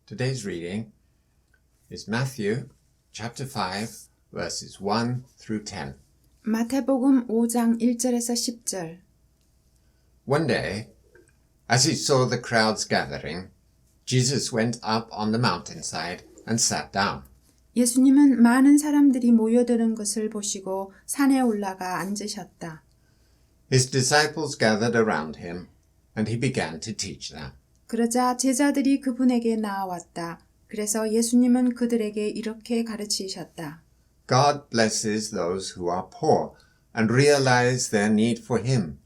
Today's reading is Matthew chapter 5 verses 1 through 10. 마태복음 5장 1절에서 10절. One day, as he saw the crowds gathering, Jesus went up on the mountainside and sat down. 예수님은 많은 사람들이 모여드는 것을 보시고 산에 올라가 앉으셨다. His disciples gathered around him, and he began to teach them. 그러자 제자들이 그분에게 나아왔다. 그래서 예수님은 그들에게 이렇게 가르치셨다. God blesses those who are poor and realize their need for him,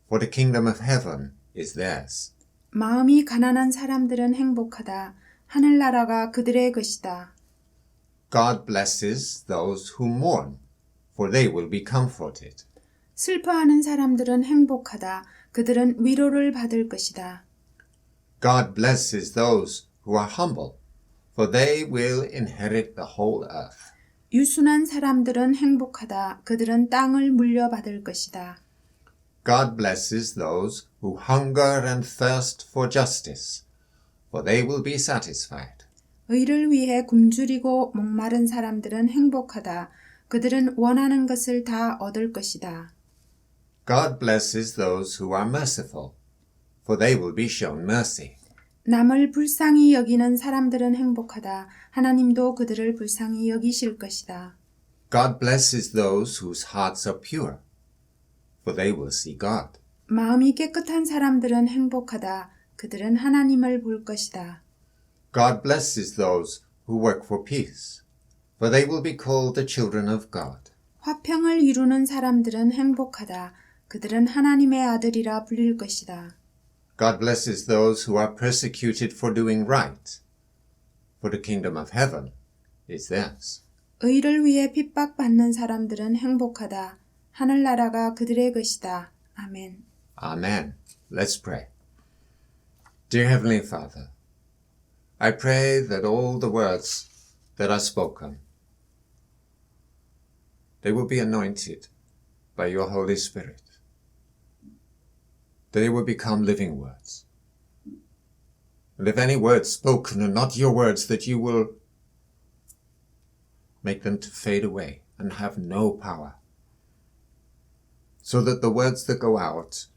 for the kingdom of heaven is theirs. 마음이 가난한 사람들은 행복하다. 하늘나라가 그들의 것이다. God blesses those who mourn, for they will be comforted. 슬퍼하는 사람들은 행복하다. 그들은 위로를 받을 것이다. God blesses those who are humble, for they will inherit the whole earth. 유순한 사람들은 행복하다. 그들은 땅을 물려받을 것이다. God blesses those who hunger and thirst for justice, for they will be satisfied. 의를 위해 굶주리고 목마른 사람들은 행복하다. 그들은 원하는 것을 다 얻을 것이다. God blesses those who are merciful, for they will be shown mercy. 남을 불쌍히 여기는 사람들은 행복하다. 하나님도 그들을 불쌍히 여기실 것이다. God blesses those whose hearts are pure, for they will see God. 마음이 깨끗한 사람들은 행복하다. 그들은 하나님을 볼 것이다. God blesses those who work for peace, for they will be called the children of God. 화평을 이루는 사람들은 행복하다. 그들은 하나님의 아들이라 불릴 것이다. God blesses those who are persecuted for doing right, for the kingdom of heaven is theirs. 의를 위해 핍박받는 사람들은 행복하다. 하늘나라가 그들의 것이다. 아멘. Amen. Let's pray. Dear Heavenly Father, I pray that all the words that are spoken, they will be anointed by your Holy Spirit, that they will become living words. And if any words spoken are not your words, that you will make them to fade away and have no power, so that the words that go out,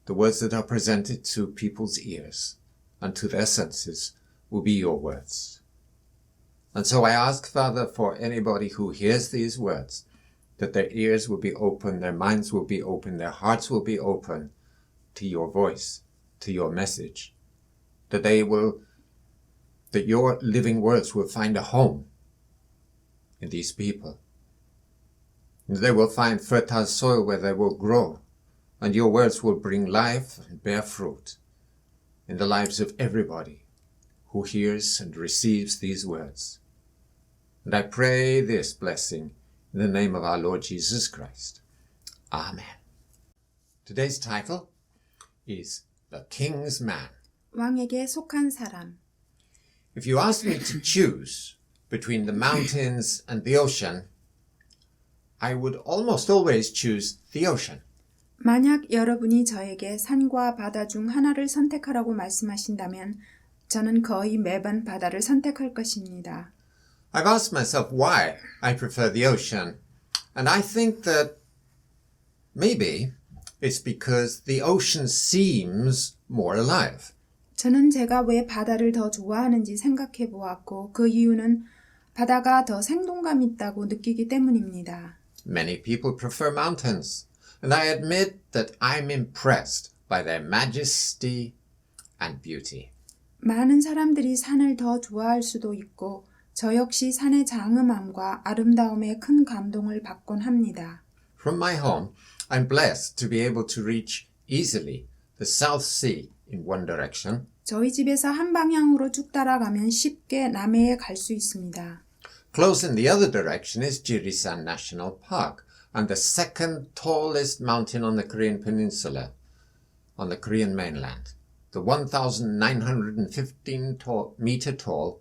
the words that are presented to people's ears and to their senses, will be your words. And so I ask, Father, for anybody who hears these words, that their ears will be open, their minds will be open, their hearts will be open to your voice, to your message, that your living words will find a home in these people. And they will find fertile soil where they will grow, and your words will bring life and bear fruit in the lives of everybody who hears and receives these words. And I pray this blessing in the name of our Lord Jesus Christ. Amen. Today's title is The King's Man. 왕에게 속한 사람. If you ask me to choose between the mountains and the ocean, I would almost always choose the ocean. 만약 여러분이 저에게 산과 바다 중 하나를 선택하라고 말씀하신다면 저는 거의 매번 바다를 선택할 것입니다. I've asked myself why I prefer the ocean, and I think that maybe it's because the ocean seems more alive. 저는 제가 왜 바다를 더 좋아하는지 생각해 보았고 그 이유는 바다가 더 생동감 있다고 느끼기 때문입니다. Many people prefer mountains, and I admit that I'm impressed by their majesty and beauty. 많은 사람들이 산을 더 좋아할 수도 있고 저 역시 산의 장엄함과 아름다움에 큰 감동을 받곤 합니다. From my home, I'm blessed to be able to reach easily the South Sea in one direction, 저희 집에서 한 방향으로 쭉 따라가면 쉽게 남해에 갈 수 있습니다. Close in the other direction is Jirisan National Park, and the second tallest mountain on the Korean peninsula, on the Korean mainland, the 1,915-meter tall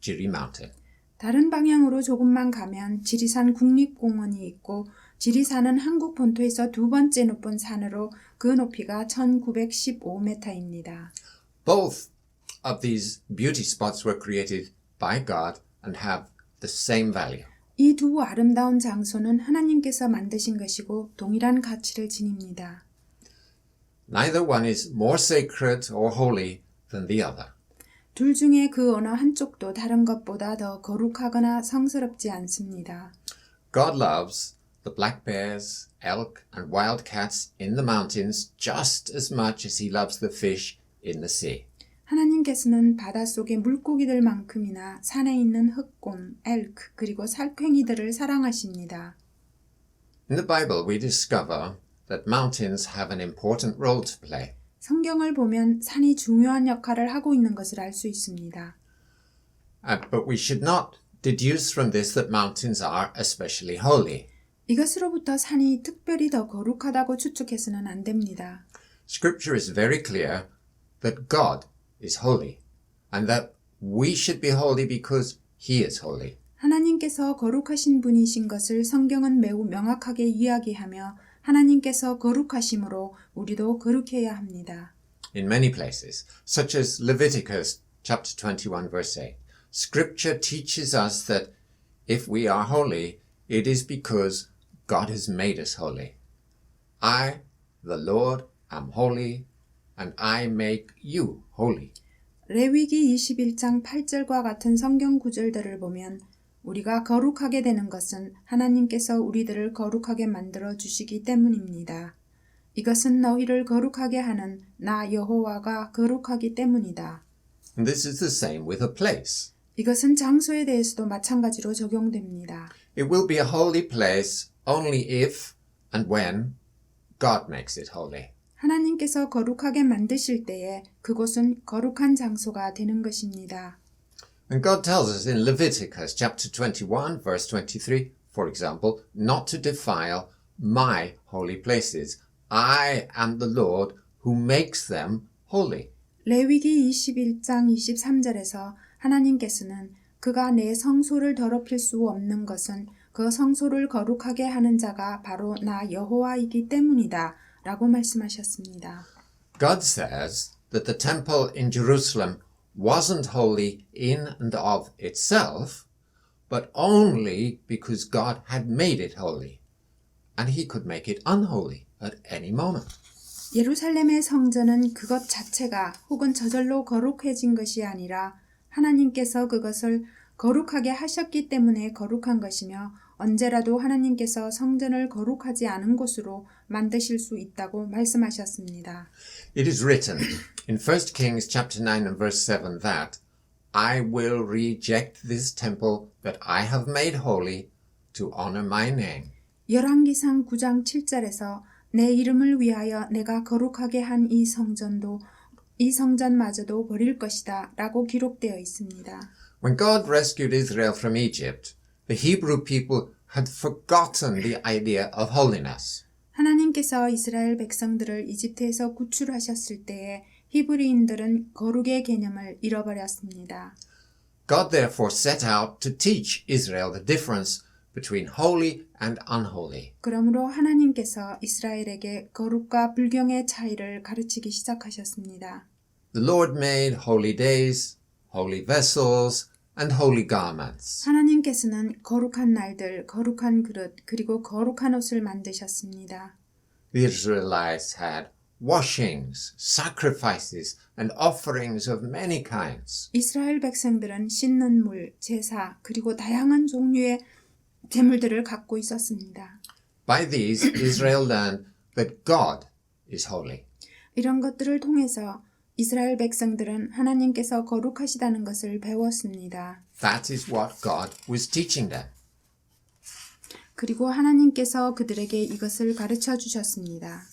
Jiri Mountain. 다른 방향으로 조금만 가면 지리산 국립공원이 있고 지리산은 한국 본토에서 두 번째 높은 산으로 그 높이가 1915m입니다. Both of these beauty spots were created by God and have the same value. 이 두 아름다운 장소는 하나님께서 만드신 것이고 동일한 가치를 지닙니다. Neither one is more sacred or holy than the other. 둘 중에 그 어느 한쪽도 다른 것보다 더 거룩하거나 성스럽지 않습니다. God loves the black bears, elk, and wild cats in the mountains just as much as he loves the fish in the sea. 하나님께서는 바닷속의 물고기들만큼이나 산에 있는 흑곰, 엘크, 그리고 살쾡이들을 사랑하십니다. In the Bible, we discover that mountains have an important role to play. 성경을 보면 산이 중요한 역할을 하고 있는 것을 알 수 있습니다. But we should not deduce from this that mountains are especially holy. 이것으로부터 산이 특별히 더 거룩하다고 추측해서는 안 됩니다. Scripture is very clear that God is holy and that we should be holy because he is holy. 하나님께서 거룩하신 분이신 것을 성경은 매우 명확하게 이야기하며 하나님께서 거룩하심으로 우리도 거룩해야 합니다. In many places, such as Leviticus chapter 21 verse 8, Scripture teaches us that if we are holy, it is because God has made us holy. I, the Lord, am holy, and I make you holy. 레위기 21장 8절과 같은 성경 구절들을 보면 우리가 거룩하게 되는 것은 하나님께서 우리들을 거룩하게 만들어 주시기 때문입니다. 이것은 너희를 거룩하게 하는 나 여호와가 거룩하기 때문이다. And this is the same with a place. 이것은 장소에 대해서도 마찬가지로 적용됩니다. It will be a holy place only if and when God makes it holy. 하나님께서 거룩하게 만드실 때에 그곳은 거룩한 장소가 되는 것입니다. And God tells us in Leviticus chapter 21 verse 23, for example, not to defile my holy places. I am the Lord who makes them holy. 레위기 21장 23절에서 하나님께서는 그가 내 성소를 더럽힐 수 없는 것은 그 성소를 거룩하게 하는 자가 바로 나 여호와이기 때문이다 라고 말씀하셨습니다. God says that the temple in Jerusalem wasn't holy in and of itself, but only because God had made it holy, and he could make it unholy at any moment. 예루살렘의 성전은 그것 자체가 혹은 저절로 거룩해진 것이 아니라 하나님께서 그것을 거룩하게 하셨기 때문에 거룩한 것이며 언제라도 하나님께서 성전을 거룩하지 않은 곳으로 만드실 수 있다고 말씀하셨습니다. It is written in 1 Kings chapter 9 and verse 7 that I will reject this temple that I have made holy to honor my name. 열왕기상 9장 7절에서 내 이름을 위하여 내가 거룩하게 한 이 성전마저도 버릴 것이다 라고 기록되어 있습니다. When God rescued Israel from Egypt, the Hebrew people had forgotten the idea of holiness. 하나님께서 이스라엘 백성들을 이집트에서 구출하셨을 때에 히브리인들은 거룩의 개념을 잃어버렸습니다. God therefore set out to teach Israel the difference between holy and unholy. 그러므로 하나님께서 이스라엘에게 거룩과 불경의 차이를 가르치기 시작하셨습니다. The Lord made holy days, holy vessels, and holy garments. 하나님께서는 거룩한 날들, 거룩한 그릇, 그리고 거룩한 옷을 만드셨습니다. The Israelites had washings, sacrifices, and offerings of many kinds. 이스라엘 백성들은 씻는 물, 제사, 그리고 다양한 종류의 제물들을 갖고 있었습니다. By these, Israel learned that God is holy. 이런 것들을 통해서 이스라엘 백성들은 하나님께서 거룩하시다는 것을 배웠습니다. That is what God was teaching them. 그리고 하나님께서 그들에게 이것을 가르쳐 주셨습니다.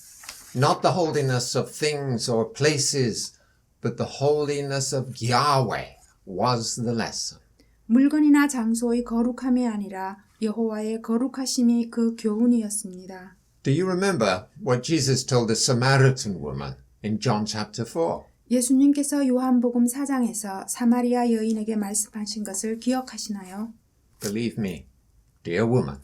Not the holiness of things or places, but the holiness of Yahweh was the lesson. 물건이나 장소의 거룩함이 아니라 여호와의 거룩하심이 그 교훈이었습니다. Do you remember what Jesus told the Samaritan woman in John chapter 4? 예수님께서 요한복음 4장에서 사마리아 여인에게 말씀하신 것을 기억하시나요? Believe me, dear woman,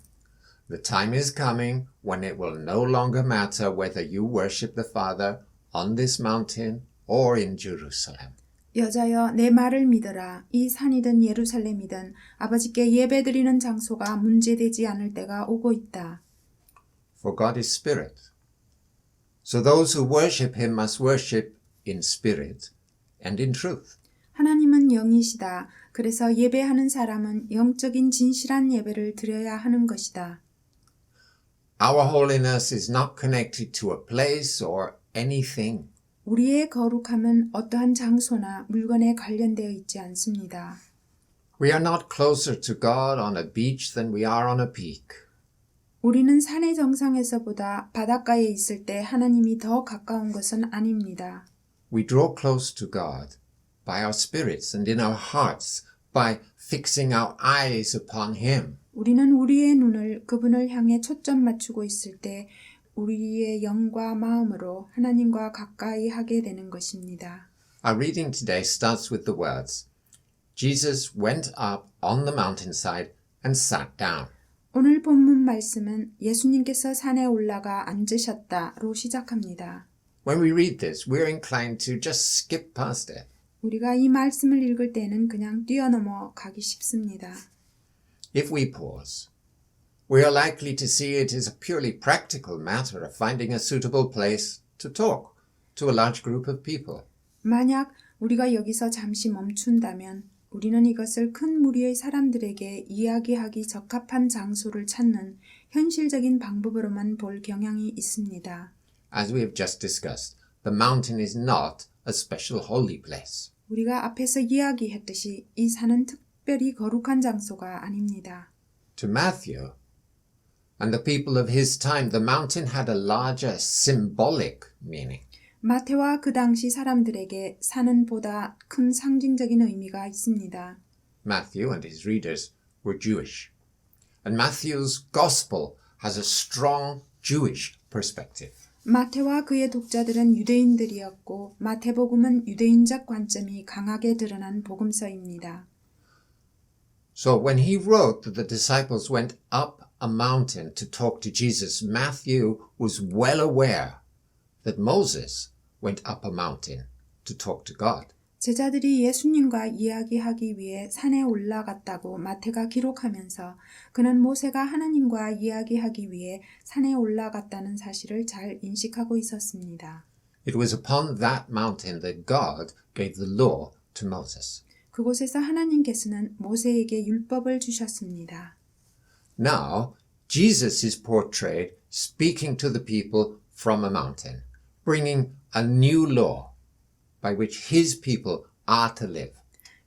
the time is coming when it will no longer matter whether you worship the Father on this mountain or in Jerusalem. 여자여 내 말을 믿으라. 이 산이든 예루살렘이든 아버지께 예배드리는 장소가 문제되지 않을 때가 오고 있다. For God is spirit. So those who worship him must worship in spirit and in truth. 하나님은 영이시다. 그래서 예배하는 사람은 영적인 진실한 예배를 드려야 하는 것이다. Our holiness is not connected to a place or anything. 우리의 거룩함은 어떠한 장소나 물건에 관련되어 있지 않습니다. We are not closer to God on a beach than we are on a peak. 우리는 산의 정상에서보다 바닷가에 있을 때 하나님이 더 가까운 것은 아닙니다. We draw close to God by our spirits and in our hearts by fixing our eyes upon him. 우리는 우리의 눈을 그분을 향해 초점 맞추고 있을 때 우리의 영과 마음으로 하나님과 가까이 하게 되는 것입니다. Our reading today starts with the words, Jesus went up on the mountainside and sat down. 오늘 본문 말씀은 예수님께서 산에 올라가 앉으셨다로 시작합니다. When we read this, we're inclined to just skip past it. 우리가 이 말씀을 읽을 때는 그냥 뛰어넘어 가기 쉽습니다. If we pause, we are likely to see it as a purely practical matter of finding a suitable place to talk to a large group of people. 만약 우리가 여기서 잠시 멈춘다면 우리는 이것을 큰 무리의 사람들에게 이야기하기 적합한 장소를 찾는 현실적인 방법으로만 볼 경향이 있습니다. As we have just discussed, the mountain is not a special holy place. 우리가 앞에서 이야기했듯이 이 산은 특별히 거룩한 장소가 아닙니다. To Matthew and the people of his time, the mountain had a larger symbolic meaning. 마태와 그 당시 사람들에게 산은 보다 큰 상징적인 의미가 있습니다. Matthew and his readers were Jewish, and Matthew's gospel has a strong Jewish perspective. 마태와 그의 독자들은 유대인들이었고 마태복음은 유대인적 관점이 강하게 드러난 복음서입니다. So when he wrote that the disciples went up a mountain to talk to Jesus, Matthew was well aware that Moses went up a mountain to talk to God. 제자들이 예수님과 이야기하기 위해 산에 올라갔다고 마태가 기록하면서 그는 모세가 하나님과 이야기하기 위해 산에 올라갔다는 사실을 잘 인식하고 있었습니다. It was upon that mountain that God gave the law to Moses. 그곳에서 하나님께서는 모세에게 율법을 주셨습니다. Now, Jesus is portrayed speaking to the people from a mountain, bringing a new law by which his people are to live.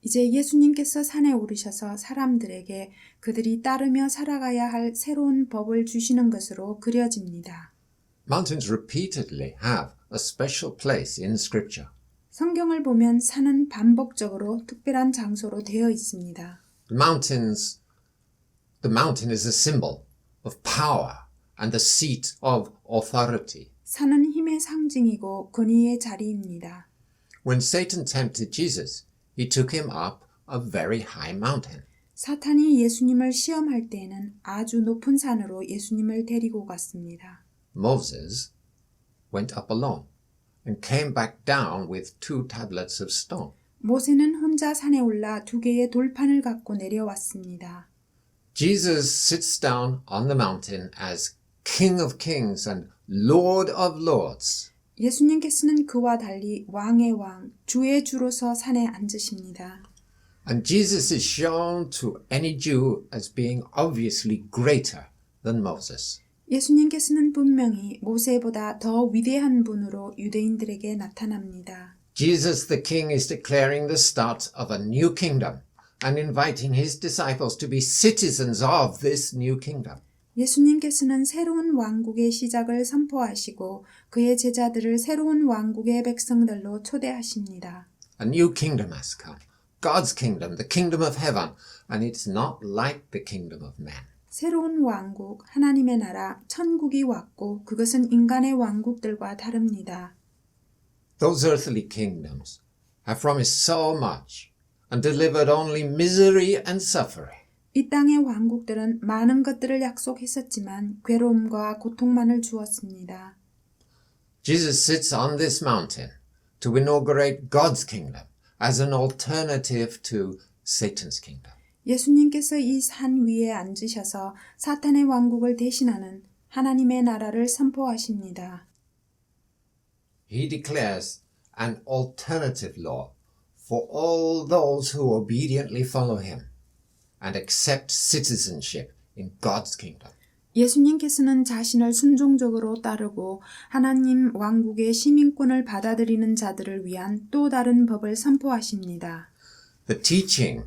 이제 예수님께서 산에 오르셔서 사람들에게 그들이 따르며 살아가야 할 새로운 법을 주시는 것으로 그려집니다. Mountains repeatedly have a special place in Scripture. 성경을 보면 산은 반복적으로 특별한 장소로 되어 있습니다. The mountain is a symbol of power and the seat of authority. 산은 힘의 상징이고 권위의 자리입니다. When Satan tempted Jesus, he took him up a very high mountain. 사탄이 예수님을 시험할 때에는 아주 높은 산으로 예수님을 데리고 갔습니다. Moses went up alone and came back down with 2 tablets of stone. 모세는 혼자 산에 올라 2개의 돌판을 갖고 내려왔습니다. Jesus sits down on the mountain as King of Kings and Lord of Lords. 예수님께서는 그와 달리 왕의 왕, 주의 주로서 산에 앉으십니다. And Jesus is shown to any Jew as being obviously greater than Moses. 예수님께서는 분명히 모세보다 더 위대한 분으로 유대인들에게 나타납니다. Jesus the King is declaring the start of a new kingdom and inviting his disciples to be citizens of this new kingdom. 예수님께서는 새로운 왕국의 시작을 선포하시고 그의 제자들을 새로운 왕국의 백성들로 초대하십니다. A new kingdom has come. God's kingdom, the kingdom of heaven, and it's not like the kingdom of man. 새로운 왕국, 하나님의 나라, 천국이 왔고 그것은 인간의 왕국들과 다릅니다. Those earthly kingdoms have promised so much and delivered only misery and suffering. 이 땅의 왕국들은 많은 것들을 약속했었지만 괴로움과 고통만을 주었습니다. Jesus sits on this mountain to inaugurate God's kingdom as an alternative to Satan's kingdom. 예수님께서 이 산 위에 앉으셔서 사탄의 왕국을 대신하는 하나님의 나라를 선포하십니다. He declares an alternative law for all those who obediently follow him and accept citizenship in God's kingdom. 예수님께서는 자신을 순종적으로 따르고 하나님 왕국의 시민권을 받아들이는 자들을 위한 또 다른 법을 선포하십니다. The teaching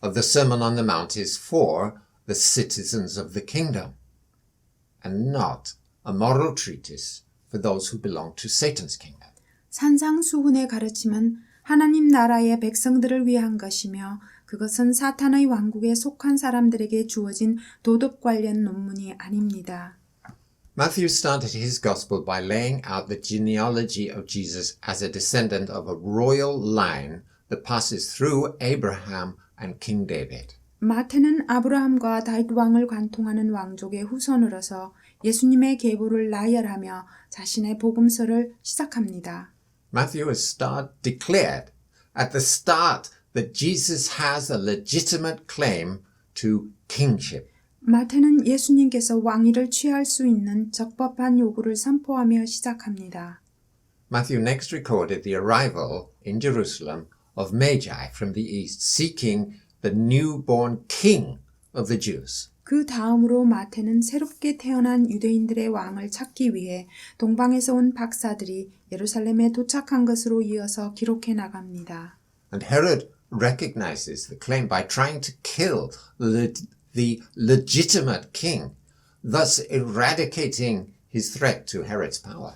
of the Sermon on the Mount is for the citizens of the kingdom and not a moral treatise for those who belong to Satan's kingdom. 산상수훈의 가르침은 하나님 나라의 백성들을 위한 것이며 그것은 사탄의 왕국에 속한 사람들에게 주어진 도덕 관련 논문이 아닙니다. Matthew started his gospel by laying out the genealogy of Jesus as a descendant of a royal line that passes through Abraham and King David. 마태는 아브라함과 다윗 왕을 관통하는 왕족의 후손으로서 예수님의 계보를 나열하며 자신의 복음서를 시작합니다. Matthew has declared at the start that Jesus has a legitimate claim to kingship. 마태는 예수님께서 왕위를 취할 수 있는 적법한 요구를 선포하며 시작합니다. Matthew next recorded the arrival in Jerusalem of Magi from the east, seeking the newborn king of the Jews. 그 다음으로 마태는 새롭게 태어난 유대인들의 왕을 찾기 위해 동방에서 온 박사들이 예루살렘에 도착한 것으로 이어서 기록해 나갑니다. And Herod recognizes the claim by trying to kill the legitimate king, thus eradicating his threat to Herod's power.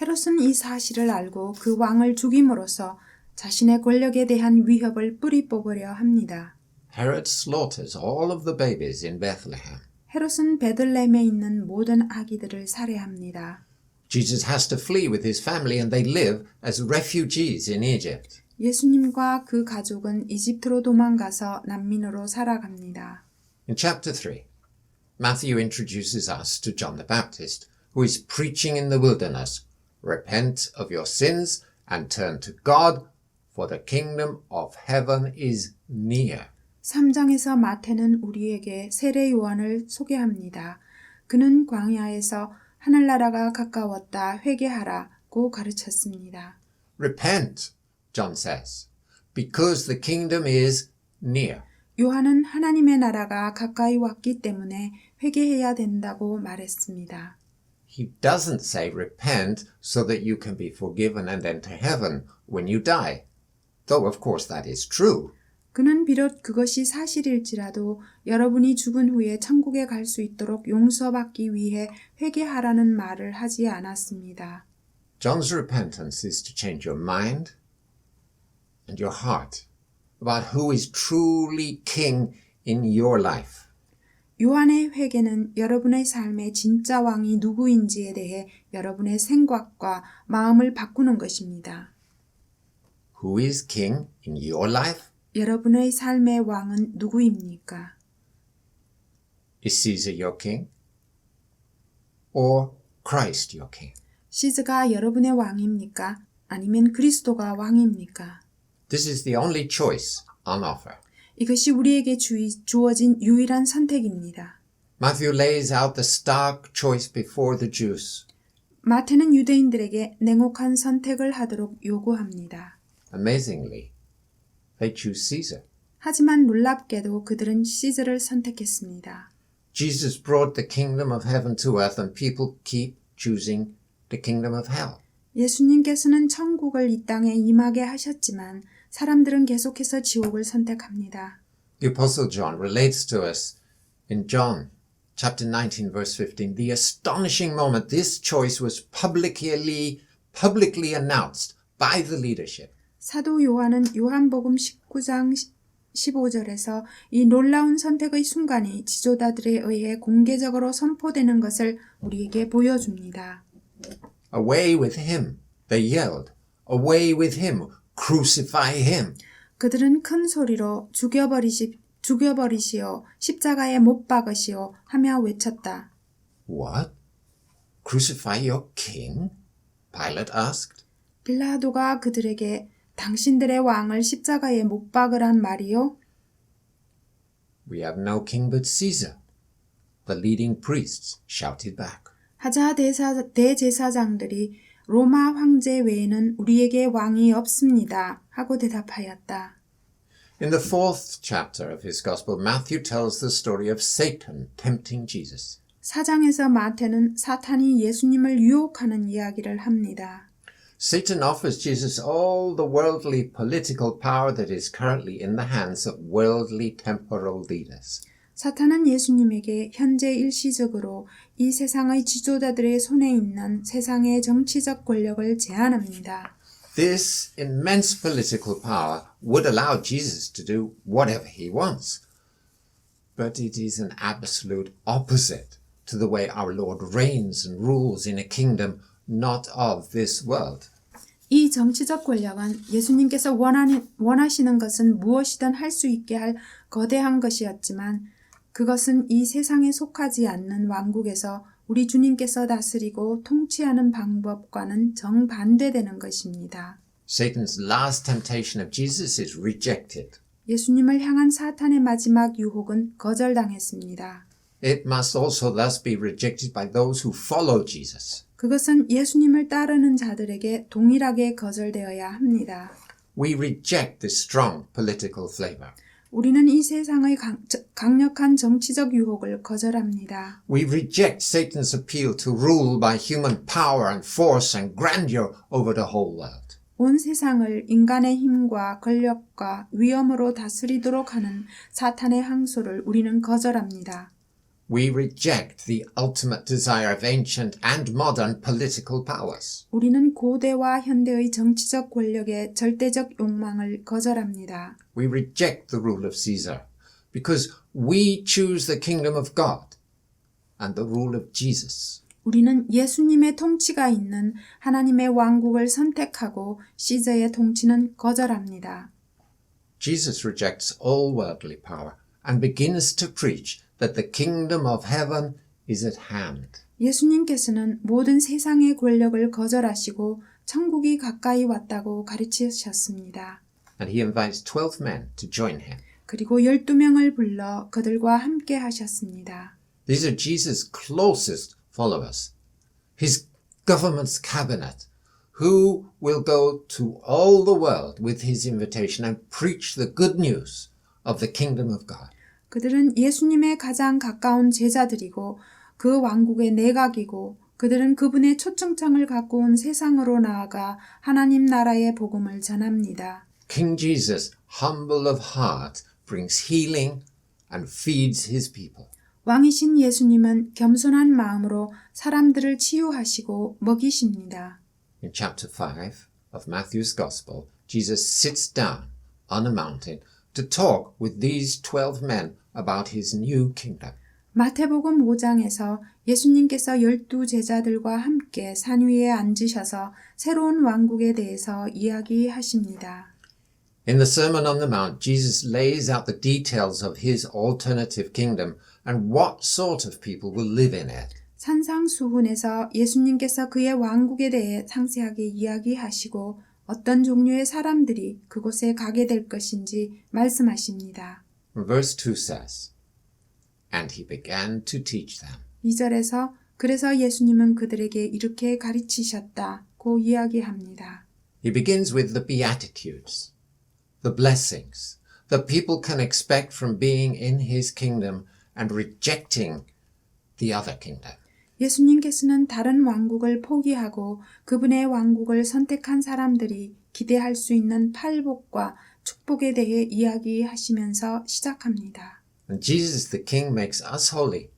헤롯은 이 사실을 알고 그 왕을 죽임으로써 자신의 권력에 대한 위협을 뿌리 뽑으려 합니다. Herod slaughters all of the babies in Bethlehem. 헤롯은 베들레헴에 있는 모든 아기들을 살해합니다. Jesus has to flee with his family and they live as refugees in Egypt. 예수님과 그 가족은 이집트로 도망가서 난민으로 살아갑니다. In chapter 3, Matthew introduces us to John the Baptist, who is preaching in the wilderness, "Repent of your sins and turn to God, for the kingdom of heaven is near." 3장에서 마태는 우리에게 세례 요한을 소개합니다. 그는 광야에서 하늘나라가 가까웠다 회개하라고 가르쳤습니다. Repent, John says, because the kingdom is near. 요한은 하나님의 나라가 가까이 왔기 때문에 회개해야 된다고 말했습니다. He doesn't say repent so that you can be forgiven and enter heaven when you die, though of course that is true. 그는 비록 그것이 사실일지라도 여러분이 죽은 후에 천국에 갈 수 있도록 용서받기 위해 회개하라는 말을 하지 않았습니다. John's repentance is to change your mind and your heart about who is truly king in your life. 요한의 회개는 여러분의 삶의 진짜 왕이 누구인지에 대해 여러분의 생각과 마음을 바꾸는 것입니다. Who is king in your life? 여러분의 삶의 왕은 누구입니까? Is Caesar your king? Or Christ your king? 시즈가 여러분의 왕입니까? 아니면 그리스도가 왕입니까? This is the only choice on offer. 이것이 우리에게 주어진 유일한 선택입니다. Matthew lays out the stark choice before the Jews. 마태는 유대인들에게 냉혹한 선택을 하도록 요구합니다. Amazingly, they choose Caesar. 하지만 놀랍게도 그들은 시즈를 선택했습니다. Jesus brought the kingdom of heaven to earth and people keep choosing the kingdom of hell. 예수님께서는 천국을 이 땅에 임하게 하셨지만 사람들은 계속해서 지옥을 선택합니다. The Apostle John relates to us in John chapter 19 verse 15 the astonishing moment this choice was publicly announced by the leadership. 사도 요한은 요한복음 19장 15절에서 이 놀라운 선택의 순간이 지도자들에 의해 공개적으로 선포되는 것을 우리에게 보여줍니다. Away with him, they yelled. Away with him, crucify him. 그들은 큰 소리로 죽여버리시오, 십자가에 못 박으시오 하며 외쳤다. What? Crucify your king? Pilate asked. 빌라도가 그들에게 당신들의 왕을 십자가에 못 박으란 말이요? We have no king but Caesar. The leading priests shouted back. 하자 대제사장들이 로마 황제 외에는 우리에게 왕이 없습니다. 하고 대답하였다. In the 4th chapter of his gospel, Matthew tells the story of Satan tempting Jesus. 4장에서 마태는 사탄이 예수님을 유혹하는 이야기를 합니다. Satan offers Jesus all the worldly political power that is currently in the hands of worldly temporal leaders. 사탄은 예수님에게 현재 일시적으로 이 세상의 지도자들의 손에 있는 세상의 정치적 권력을 제안합니다. This immense political power would allow Jesus to do whatever he wants. But it is an absolute opposite to the way our Lord reigns and rules in a kingdom not of this world. 이 정치적 권력은 예수님께서 원하시는 것은 무엇이든 할 수 있게 할 거대한 것이었지만 그것은 이 세상에 속하지 않는 왕국에서 우리 주님께서 다스리고 통치하는 방법과는 정반대되는 것입니다. Satan's last temptation of Jesus is rejected. 예수님을 향한 사탄의 마지막 유혹은 거절당했습니다. It must also thus be rejected by those who follow Jesus. 그것은 예수님을 따르는 자들에게 동일하게 거절되어야 합니다. We reject this strong political flavor. 우리는 이 세상의 강력한 정치적 유혹을 거절합니다. We reject Satan's appeal to rule by human power and force and grandeur over the whole world. 온 세상을 인간의 힘과 권력과 위엄으로 다스리도록 하는 사탄의 항소를 우리는 거절합니다. We reject the ultimate desire of ancient and modern political powers. 우리는 고대와 현대의 정치적 권력의 절대적 욕망을 거절합니다. We reject the rule of Caesar because we choose the kingdom of God and the rule of Jesus. 우리는 예수님의 통치가 있는 하나님의 왕국을 선택하고 시저의 통치는 거절합니다. Jesus rejects all worldly power and begins to preach that the kingdom of heaven is at hand. 예수님께서는 모든 세상의 권력을 거절하시고 천국이 가까이 왔다고 가르치셨습니다. And he invites 12 men to join him. 그리고 12명을 불러 그들과 함께 하셨습니다. These are Jesus' closest followers, his government's cabinet, who will go to all the world with his invitation and preach the good news of the kingdom of God. 그들은 예수님의 가장 가까운 제자들이고 그 왕국의 내각이고 그들은 그분의 초청장을 갖고 온 세상으로 나아가 하나님 나라의 복음을 전합니다. King Jesus, humble of heart, brings healing and feeds his people. 왕이신 예수님은 겸손한 마음으로 사람들을 치유하시고 먹이십니다. In chapter 5 of Matthew's Gospel, Jesus sits down on a mountain to talk with these 12 men about his new kingdom. 마태복음 5장에서 예수님께서 12 제자들과 함께 산 위에 앉으셔서 새로운 왕국에 대해서 이야기하십니다. In the Sermon on the Mount, Jesus lays out the details of his alternative kingdom and what sort of people will live in it. 산상수훈에서 예수님께서 그의 왕국에 대해 상세하게 이야기하시고 어떤 종류의 사람들이 그곳에 가게 될 것인지 말씀하십니다. Verse 2 says, And he began to teach them. 2절에서 그래서 예수님은 그들에게 이렇게 가르치셨다고 이야기합니다. He begins with the Beatitudes, the blessings that people can expect from being in his kingdom and rejecting the other kingdom. 예수님께서는 다른 왕국을 포기하고 그분의 왕국을 선택한 사람들이 기대할 수 있는 팔복과 축복에 대해 이야기하시면서 시작합니다. And Jesus the King makes us holy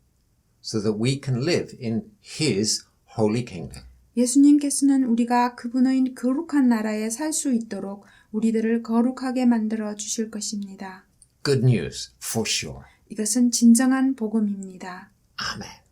so that we can live in his holy kingdom. 예수님께서는 우리가 그분의 거룩한 나라에 살 수 있도록 우리들을 거룩하게 만들어 주실 것입니다. Good news for sure. 이것은 진정한 복음입니다. Amen.